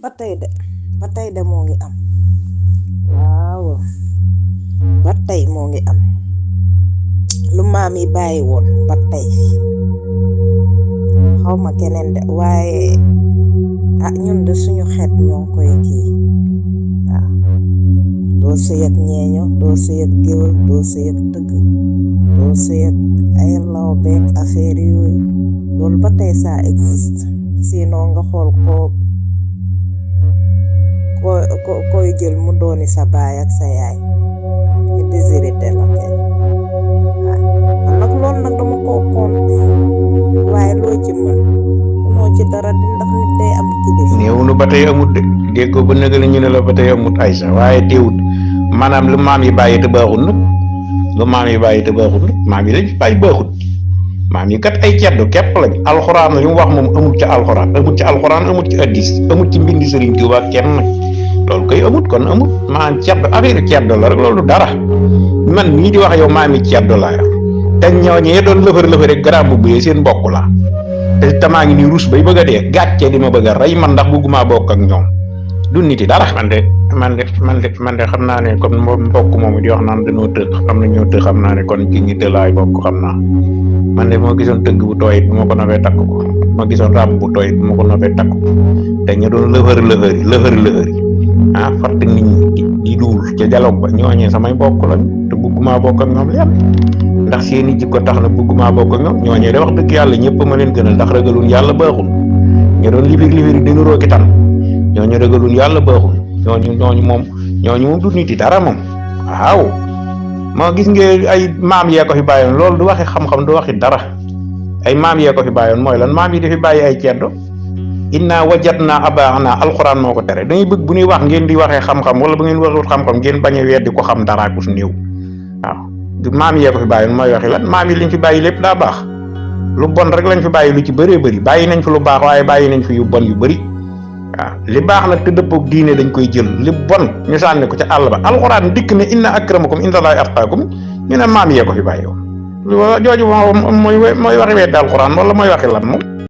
ba tey de moo ngi am waaw ba tey moo ngi am lu maam yi bàyyi woon ba tey xawma keneen de waaye ñun de suñu xeet ñoo ngi koy kii waaw doo sëy ak ñeeño doo sëy ak géwël doo sëy ak tëgg doo sëy ak ay law beeg affaire yooyu loolu ba tey ça existe sinon nga xool koy jël mu dooni sa baay ak sa yaay ñu déshérité la kay waaw man nag loolu nag dama koo compte waaye loo ci mën munoo ci dara di ndax nit day am kilifa. néew nu ba tey amut de déggoo ba nëgale ñu ne la ba tey amut Aïcha waaye teewut maanaam lu maam yi bàyyi te baaxul nag lu maam yi bàyyi te baaxul nag maam yi lañ bàyyi baaxul maam yi kat ay ceddo képp lañ alxuraan li mu wax moom amut ca alxuraan amut ci addis amut ci mbindi Sëriñ Tuubaa kenn nag loolu koy amut kon amut maanaam ceddo affaire ceddo la rek loolu dara man mii di wax yow maam yi ceddo laa yor te ñooñee doon lëfër rek garaam bu buyee seen mbokk laa te tamaa ngi nii ruus bay bëgg a dee gàcce di ma bëgg a rey man ndax bëgguma bokk ak ñoom du nit yi dara. man de xam naa ne comme mbokk moomu di wax naan dañoo tëgg xam nañoo tëgg xam naa ne kon ci ñi tëlaay bokk xam naa man de moo gisoon tëgg bu tooyit bu ma ko nobee takk ko ma gisoon ràbb bu tooyit bu ma ko nobee takk ko te ñu doon lëfër fàtte nit ñi di duul ca dialogue ba ñooñee samay mbokk lañ te bëgguma bokk ak ñoom lépp ndax seeni jikko tax na bëgguma bokk ak ñoom ñooñee de wax dëgg yàlla ñëpp ma leen gënal ndax ragalun yàlla baaxul ñu doon lifir dinu rooki tan ñooñu ragalun yàlla baaxul ñooñu moom du nit yi dara moom waaw moo gis nga ay maam yee ko fi bàyyoon loolu du waxi xam-xam du waxi dara ay maam yee ko fi bàyyoon mooy lan maam yi di fi bàyyi ay ceddo inna wajadna abaana alxuraan moo ko tere dañuy bëgg bu ñuy wax ngeen di waxee xam-xam wala bu ngeen waxul xam-xam ngeen bañ a weddi ko xam dara ku su néew waaw maam yee ko fi bàyyoon mooy waxi lan maam yi liñ fi bàyyi lépp daa baax lu bon rek lañ fi bàyyi lu ci bëree bëri bàyyi nañ fi lu baax waaye bàyyi nañ fi yu bon yu bëri waaw li baax nag te dëppook diine dañ koy jël li bon ñu sànni ko ca àll ba alxuraan dikk ne inna akramakum indallahi atqaakum ñu ne maam yee ko fi bàyyi woon jooju mooy waxi weddi alxuraan wala mooy waxi lan moom